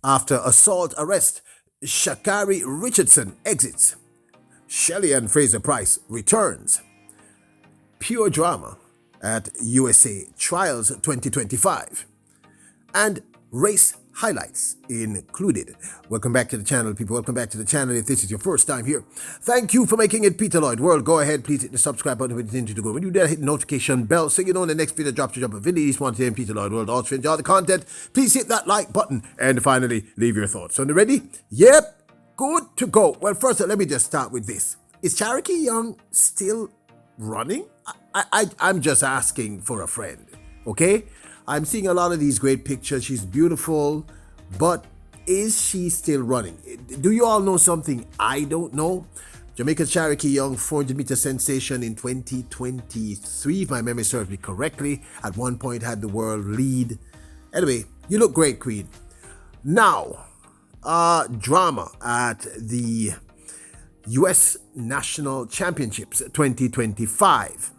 After assault arrest, Sha'Carri Richardson exits. Shelly-Ann Fraser Price returns. Pure drama at USA Trials 2025. And race highlights included. Welcome back to the channel, people. Welcome back to the channel if this is your first time here. Thank you for making it Peter Lloyd World. Go ahead, please hit the subscribe button when you continue to go. When you do that, hit the notification bell so you know when the next video drops, you drop a video. You want to see Peter Lloyd World. Also, enjoy the content. Please hit that like button and finally leave your thoughts. So, ready? Yep, good to go. Well, first, let me just start with this. Is Sha'Carri Young still running? I'm just asking for a friend, okay? I'm seeing a lot of these great pictures. She's beautiful, but is she still running? Do you all know something I don't know? Jamaica's Sha'Carri Young, 400-meter sensation in 2023, if my memory serves me correctly, at one point had the world lead. Anyway, you look great, Queen. Now, drama at the US National Championships 2025.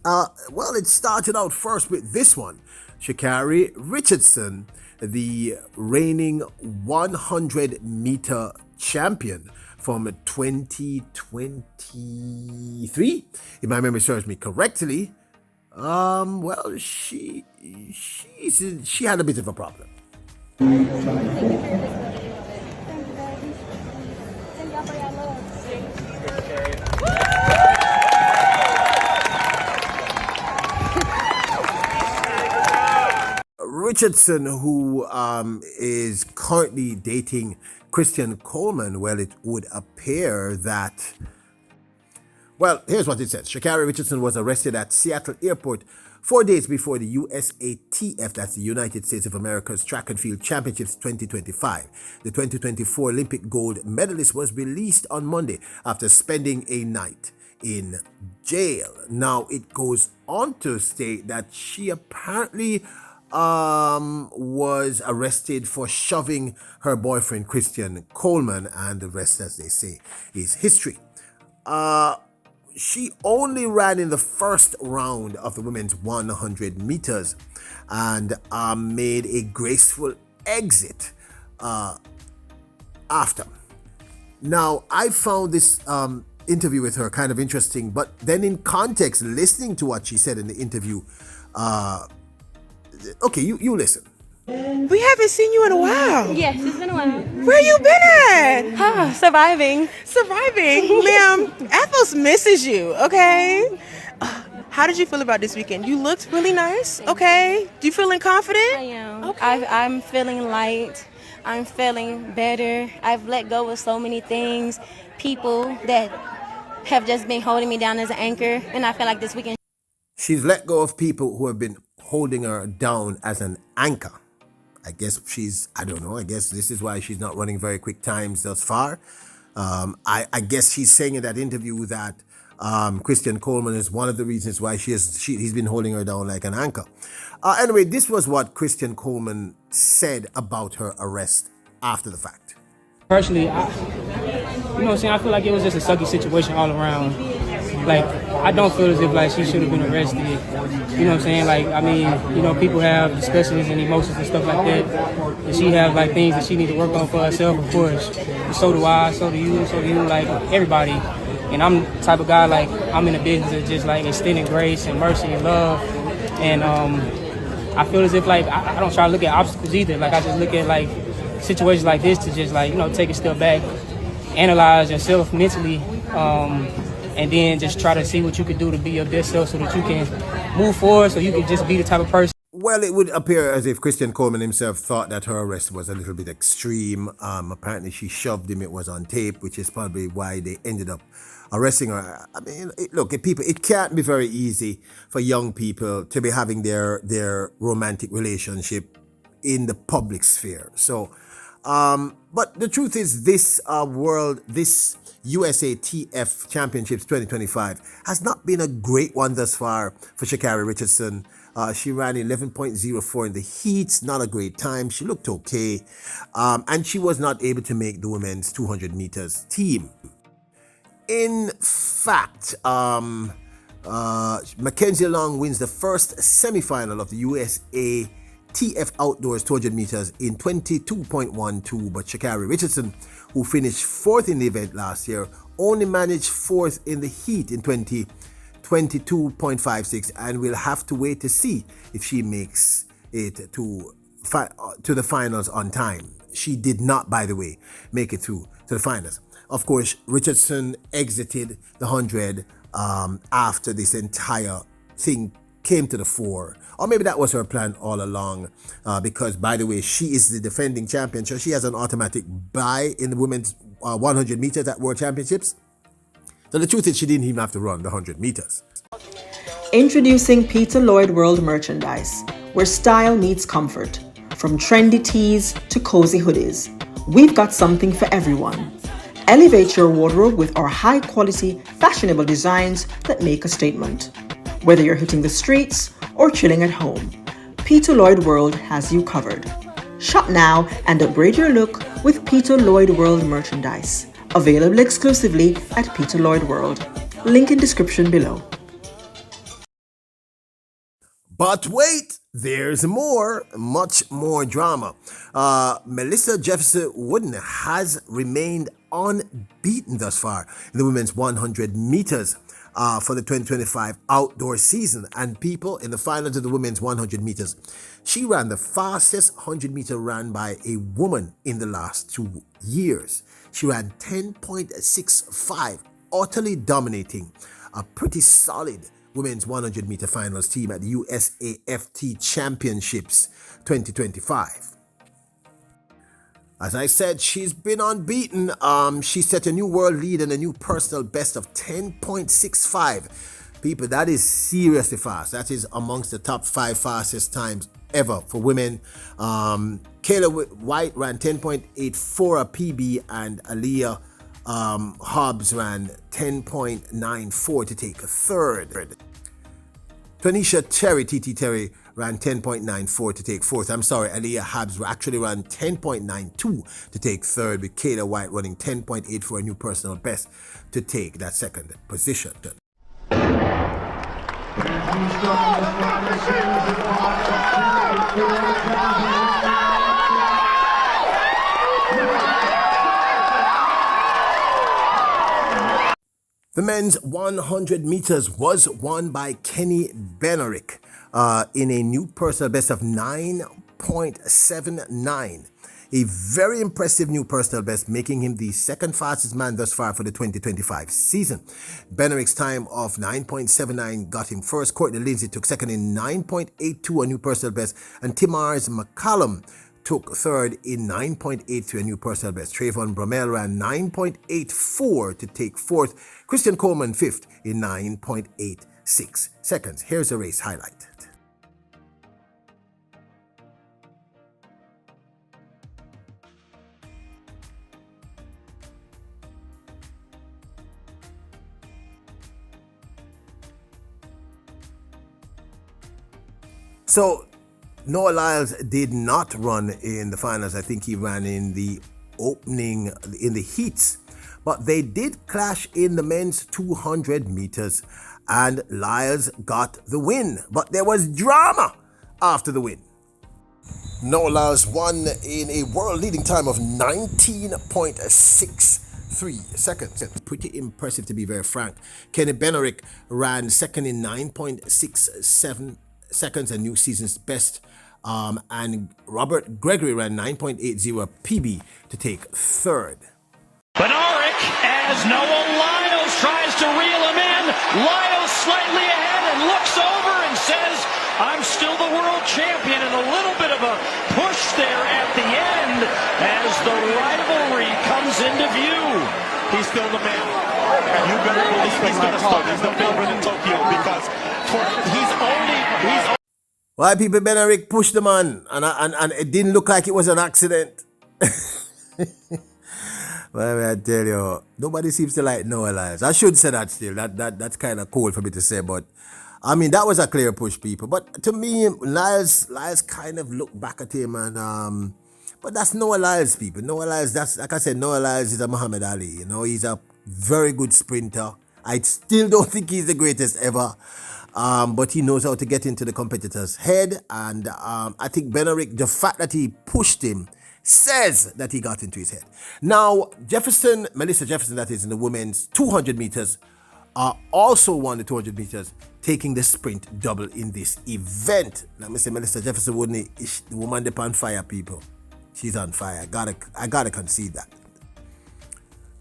Well, it started out first with this one. Sha'Carri Richardson, the reigning 100-meter champion from 2023, if my memory serves me correctly. Well, she had a bit of a problem. Richardson, who is currently dating Christian Coleman, well, it would appear that... Well, here's what it says. Sha'Carri Richardson was arrested at Seattle Airport 4 days before the USATF, that's the United States of America's Track and Field Championships 2025. The 2024 Olympic gold medalist was released on Monday after spending a night in jail. Now, it goes on to state that she apparently was arrested for shoving her boyfriend Christian Coleman, and the rest, as they say, is history. She only ran in the first round of the women's 100 meters and made a graceful exit after. Now, I found this interview with her kind of interesting, but then in context, listening to what she said in the interview, okay, you listen. We haven't seen you in a while. Yes, it's been a while. Where you been at? Surviving. Surviving. Ma'am, Athos misses you, okay? How did you feel about this weekend? You looked really nice, okay? Do you feeling confident? I am. Okay. I'm feeling light. I'm feeling better. I've let go of so many things, people that have just been holding me down as an anchor, and I feel like this weekend. She's let go of people who have been holding her down as an anchor. I guess I don't know, I guess this is why she's not running very quick times thus far. I guess she's saying in that interview that Christian Coleman is one of the reasons why he's been holding her down like an anchor. Anyway, this was what Christian Coleman said about her arrest after the fact. Personally, you know what I'm saying, I feel like it was just a sucky situation all around. Like, I don't feel as if like she should have been arrested. You know what I'm saying? Like, I mean, you know, people have discussions and emotions and stuff like that. And she have like things that she need to work on for herself, of course. And so do I, so do you, like everybody. And I'm the type of guy, like, I'm in the business of just like extending grace and mercy and love. And I feel as if like I don't try to look at obstacles either. Like, I just look at like situations like this to just like, you know, take a step back, analyze yourself mentally, and then just try to see what you can do to be your best self so that you can move forward, so you can just be the type of person. Well, it would appear as if Christian Coleman himself thought that her arrest was a little bit extreme. Apparently she shoved him, it was on tape, which is probably why they ended up arresting her. I mean, look, it can't be very easy for young people to be having their romantic relationship in the public sphere. So, but the truth is this USATF Championships 2025 has not been a great one thus far for Sha'Carri Richardson. She ran 11.04 in the heats, not a great time. She looked okay, and she was not able to make the women's 200 meters team. In fact, Mackenzie Long wins the first semifinal of the USATF TF Outdoors 200 meters in 22.12, but Sha'Carri Richardson, who finished fourth in the event last year, only managed fourth in the heat in 22.56, and we'll have to wait to see if she makes it to the finals on time. She did not, by the way, make it through to the finals. Of course, Richardson exited the 100 after this entire thing came to the fore. Or maybe that was her plan all along, because, by the way, she is the defending champion, so she has an automatic bye in the women's 100 meters at World Championships. So the truth is, she didn't even have to run the 100 meters. Introducing Peter Lloyd World merchandise, where style meets comfort. From trendy tees to cozy hoodies, we've got something for everyone. Elevate your wardrobe with our high-quality, fashionable designs that make a statement. Whether you're hitting the streets or chilling at home, Peter Lloyd World has you covered. Shop now and upgrade your look with Peter Lloyd World merchandise. Available exclusively at Peter Lloyd World. Link in description below. But wait, there's more, much more drama. Melissa Jefferson Wooden has remained unbeaten thus far in the women's 100 meters for the 2025 outdoor season. And people, in the finals of the women's 100 meters, she ran the fastest 100-meter run by a woman in the last 2 years. She ran 10.65, utterly dominating a pretty solid women's 100-meter finals team at the USAFT Championships 2025. As I said, she's been unbeaten. She set a new world lead and a new personal best of 10.65. People, that is seriously fast. That is amongst the top 5 fastest times ever for women. Kayla White ran 10.84 a PB, and Aaliyah Hobbs ran 10.94 to take a third. Tanisha Terry, TT Terry, ran 10.94 to take fourth. I'm sorry, Aaliyah Hobbs actually ran 10.92 to take third, with Kayla White running 10.8 for a new personal best to take that second position. The men's 100 meters was won by Kenny Benerick in a new personal best of 9.79. A very impressive new personal best, making him the second fastest man thus far for the 2025 season. Benerick's time of 9.79 got him first. Courtney Lindsay took second in 9.82, a new personal best. And Timars McCallum took third in 9.83, a new personal best. Trayvon Bromell ran 9.84 to take fourth. Christian Coleman fifth in 9.86 seconds. Here's a race highlight. So Noah Lyles did not run in the finals. I think he ran in the opening, in the heats. But they did clash in the men's 200 meters, and Lyles got the win. But there was drama after the win. Noah Lyles won in a world-leading time of 19.63 seconds. Pretty impressive, to be very frank. Kenny Benerick ran second in 9.67 seconds, a new season's best. And Robert Gregory ran 9.80 PB to take third. Benerick, as Noah Lyles tries to reel him in. Lyles slightly ahead and looks over and says, I'm still the world champion, and a little bit of a push there at the end as the rivalry comes into view. He's still the man. You better believe he's going to start as the favorite in Tokyo, because he's only Why people Benerick pushed the man, and it didn't look like it was an accident. Well, I tell you, nobody seems to like Noah Lyles. I should say that still. That's kind of cool for me to say, but I mean, that was a clear push, people. But to me, Lyles kind of looked back at him, and but that's Noah Lyles, people. Noah Lyles, that's like I said, Noah Lyles is a Muhammad Ali. He's a very good sprinter. I still don't think he's the greatest ever. but he knows how to get into the competitor's head. And I think Benarick, the fact that he pushed him, says that he got into his head. Now, Melissa Jefferson, that is in the women's 200 meters, also won the 200 meters, taking the sprint double in this event. Now, Mr. Melissa Jefferson wouldn't, the woman dip on fire, people. She's on fire. I gotta concede that.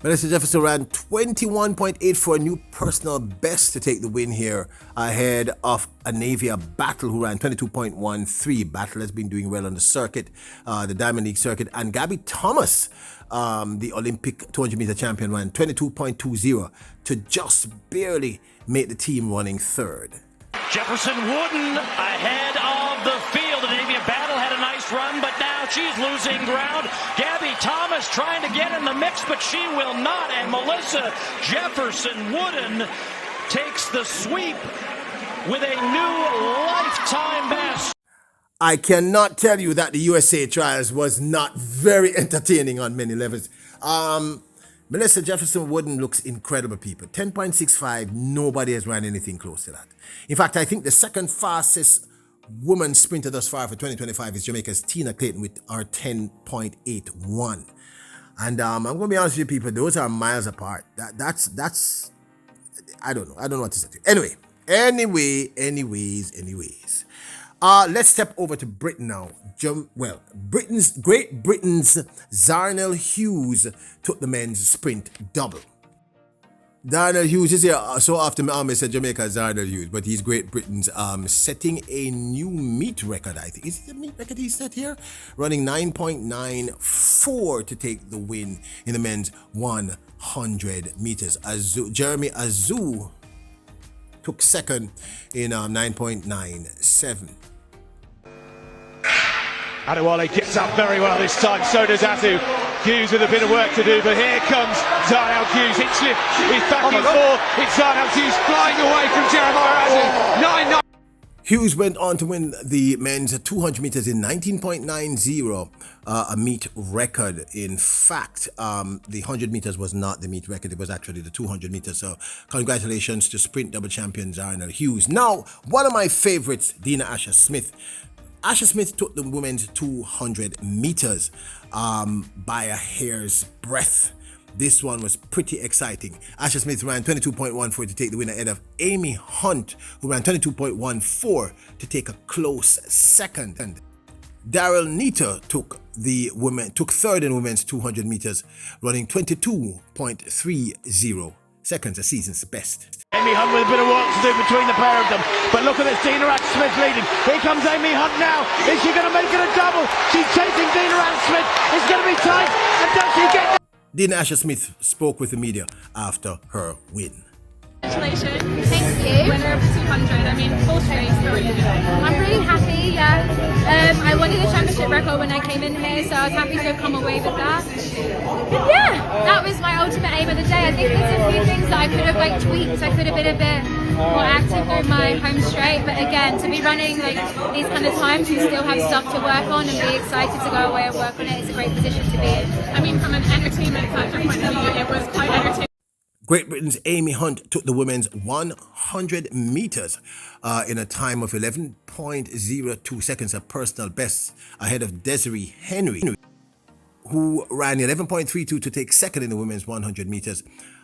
Melissa Jefferson ran 21.8 for a new personal best to take the win here, ahead of Anavia Battle, who ran 22.13. Battle has been doing well on the circuit, the Diamond League circuit, and Gabby Thomas, the Olympic 200 meter champion, ran 22.20 to just barely make the team running third. Jefferson Wooden ahead of the field. Anavia Battle had a nice run, but now she's losing ground. Gabby Thomas trying to get in the mix, but she will not. And Melissa Jefferson Wooden takes the sweep with a new lifetime best. I cannot tell you that the USA trials was not very entertaining on many levels. Melissa Jefferson Wooden looks incredible, people. 10.65, nobody has run anything close to that. In fact, I think the second fastest woman sprinter thus far for 2025 is Jamaica's Tina Clayton with our 10.81. And I'm going to be honest with you, people, those are miles apart. That's I don't know what to say to you. Anyways. Let's step over to Britain now. Great Britain's Zarnell Hughes took the men's sprint double. Darnell Hughes is here so often. I said Jamaica Zarnell Hughes, but he's Great Britain's setting a new meet record. I think is it the meet record he set here, running 9.94 to take the win in the men's 100 meters. Jeremy Azu took second in 9.97. Adewale gets up very well this time, so does Azu. Hughes with a bit of work to do, but here comes Zarnell Hughes. Hinchliffe is back in fourth. It's Zarnell Hughes flying away from Jeremiah Azu. 9-9. Hughes went on to win the men's 200 meters in 19.90, a meet record. In fact, the 100 meters was not the meet record, it was actually the 200 meters. So congratulations to sprint double champion Zarnell Hughes. Now, one of my favorites, Dina Asher-Smith. Asher-Smith took the women's 200 meters by a hair's breadth. This one was pretty exciting. Asher-Smith ran 22.14 to take the win ahead of Amy Hunt, who ran 22.14 to take a close second. Daryl Neater took third in women's 200 meters, running 22.30 seconds, a season's best. Amy Hunt with a bit of work to do between the pair of them. But look at this, Dina Asher-Smith leading. Here comes Amy Hunt now. Is she going to make it a double? She's chasing Dina Asher-Smith. It's going to be tight. And does she get it? Dina Asher-Smith spoke with the media after her win. Congratulations. Thank you. Winner of the 200. I mean, full straight. I'm really happy, yeah. I wanted a championship record when I came in here, so I was happy to have come away with that. Yeah, that was my ultimate aim of the day. I think there's a few things that I could have tweaked. I could have been a bit more active through my home straight, but again, to be running these kind of times and still have stuff to work on and be excited to go away and work on it is a great position to be in. I mean, from an entertainment factor point of view, it was quite entertaining. Great Britain's Amy Hunt took the women's 100 meters in a time of 11.02 seconds, a personal best, ahead of Desiree Henry, who ran 11.32 to take second in the women's 100 meters.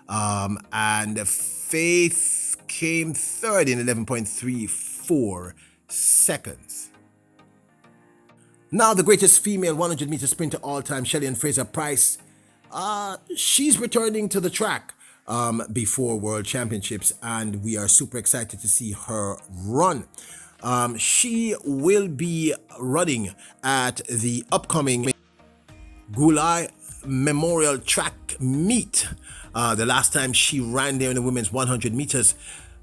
And Faith came third in 11.34 seconds. Now the greatest female 100 meter sprinter all time, Shelly-Ann Fraser-Pryce, she's returning to the track before World Championships, and we are super excited to see her run. She will be running at the upcoming Gulai Memorial Track Meet. The last time she ran there in the women's 100 meters,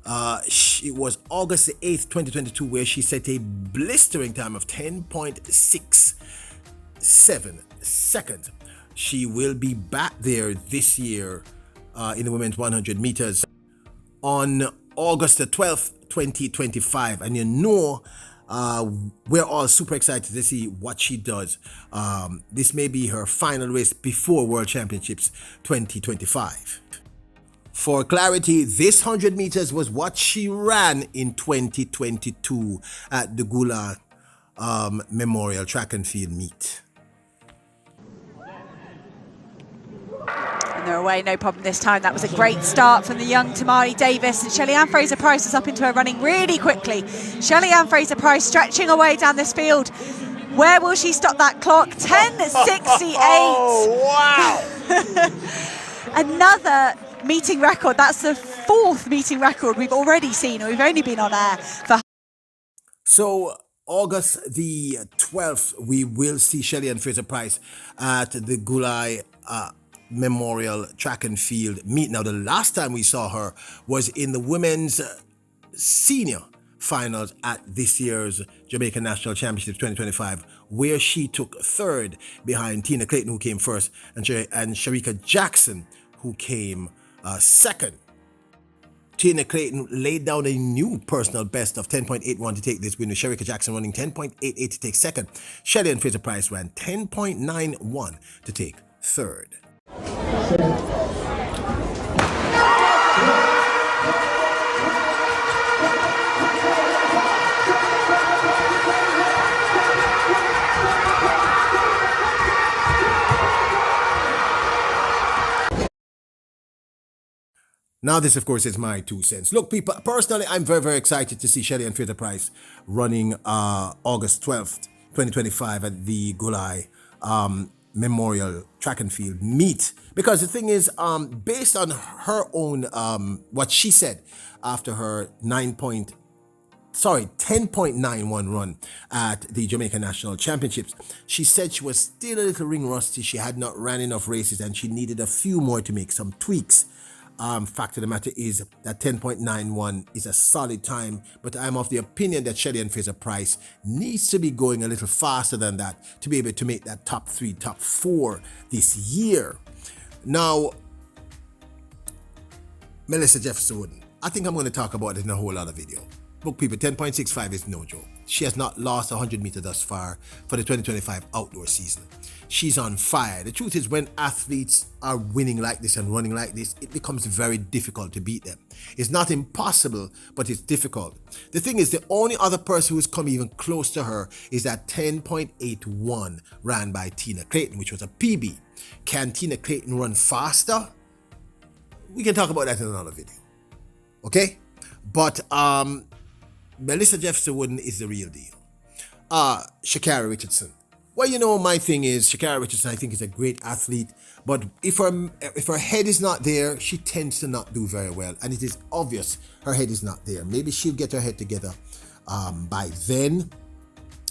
it was August the 8th, 2022, where she set a blistering time of 10.67 seconds. She will be back there this year in the women's 100 meters on August the 12th, 2025. And we're all super excited to see what she does. This may be her final race before World Championships 2025. For clarity, this 100 meters was what she ran in 2022 at the Gula Memorial Track and Field Meet. And they're away, no problem this time. That was a great start from the young Tamari Davis. And Shelly-Ann Fraser-Pryce is up into her running really quickly. Shelly-Ann Fraser-Pryce stretching away down this field. Where will she stop that clock? 10:68. Oh, wow. Another meeting record. That's the 4th meeting record we've already seen. We've only been on air for... So August the 12th, we will see Shelly-Ann Fraser-Pryce at the Gulai Memorial Track and Field Meet. Now, the last time we saw her was in the women's senior finals at this year's Jamaican National Championships 2025, where she took 3rd behind Tina Clayton, who came 1st, and Sharika Jackson, who came 2nd. Tina Clayton laid down a new personal best of 10.81 to take this win, with Sharika Jackson running 10.88 to take 2nd. Shelly-Ann Fraser-Pryce ran 10.91 to take 3rd. Now, this, of course, is my 2 cents. Look, people, personally, I'm very, very excited to see Shelly-Ann Fraser-Pryce running August 12th, 2025 at the Gulai Memorial Track and Field Meet. Because the thing is, based on her own, what she said after her 10.91 run at the Jamaican National Championships, she said she was still a little ring rusty. She had not ran enough races and she needed a few more to make some tweaks. Fact of the matter is that 10.91 is a solid time, but I'm of the opinion that Shelly-Ann Fraser-Pryce needs to be going a little faster than that to be able to make that top 3, top 4 this year. Now, Melissa Jefferson-Wooden, I think I'm going to talk about it in a whole other video. Look, people, 10.65 is no joke. She has not lost 100 meters thus far for the 2025 outdoor season. She's on fire. The truth is, when athletes are winning like this and running like this, it becomes very difficult to beat them. It's not impossible, but it's difficult. The thing is, the only other person who's come even close to her is that 10.81 ran by Tina Clayton, which was a PB. Can Tina Clayton run faster? We can talk about that in another video. Okay? But Melissa Jefferson-Wooden is the real deal. Sha'Carri Richardson. Well, you know, my thing is, Sha'Carri Richardson, I think, is a great athlete, but if her head is not there, she tends to not do very well, and it is obvious her head is not there. Maybe she'll get her head together by then,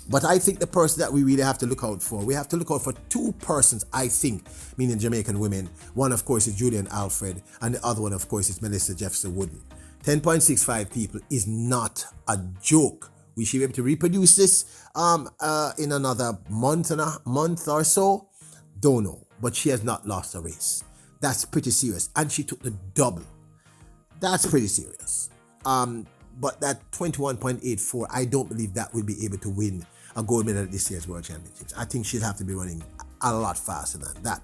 but I think the person that we really have to look out for, we have to look out for 2 persons, I think, meaning Jamaican women. One, of course, is Julian Alfred, and the other one, of course, is Melissa Jefferson-Wooden. 10.65 people is not a joke. We should be able to reproduce this in another month or so. Don't know. But she has not lost a race. That's pretty serious. And she took the double. That's pretty serious. But that 21.84, I don't believe that will be able to win a gold medal at this year's World Championships. I think she'll have to be running a lot faster than that.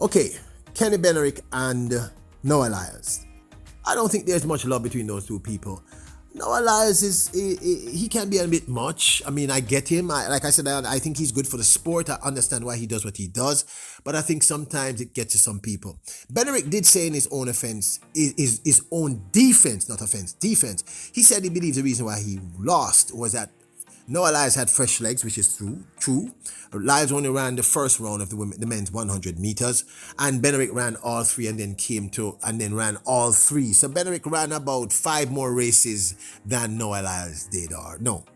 Okay, Kenny Benerick and Noah Lyles. I don't think there's much love between those 2 people. Noah Lyles he can be a bit much. I mean, I get him. Like I said, I think he's good for the sport. I understand why he does what he does, but I think sometimes it gets to some people. Benerick did say in his own offense, his own defense, not offense, defense. He said he believes the reason why he lost was that Noah Lyles had fresh legs, which is true. Lyles only ran the first round of the men's 100 meters, and Benerick ran all 3 and then ran all 3. So Benerick ran about 5 more races than Noah Lyles did, or no,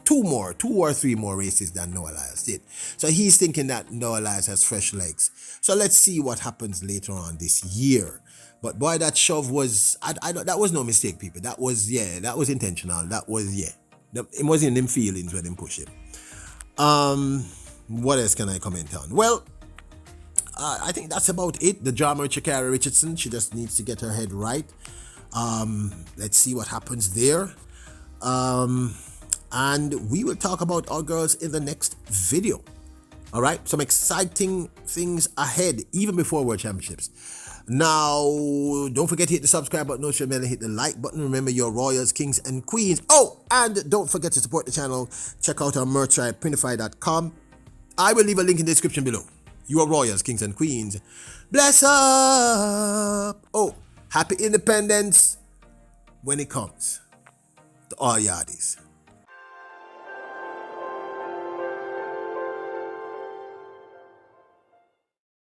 2 or 3 more races than Noah Lyles did. So he's thinking that Noah Lyles has fresh legs. So let's see what happens later on this year. But boy, that shove was, that was no mistake, people. That was intentional. That was, it wasn't in them feelings when them push it. What else can I comment on? Well, I think that's about it. The drama with Sha'Carri Richardson, she just needs to get her head right. Let's see what happens there. And we will talk about our girls in the next video. All right, some exciting things ahead, even before World Championships. Now, don't forget to hit the subscribe button, notification bell, and hit the like button. Remember, your royals, kings, and queens. Oh, and don't forget to support the channel. Check out our merch at printify.com. I will leave a link in the description below. You are royals, kings, and queens. Bless up. Oh, happy independence when it comes to all yardies.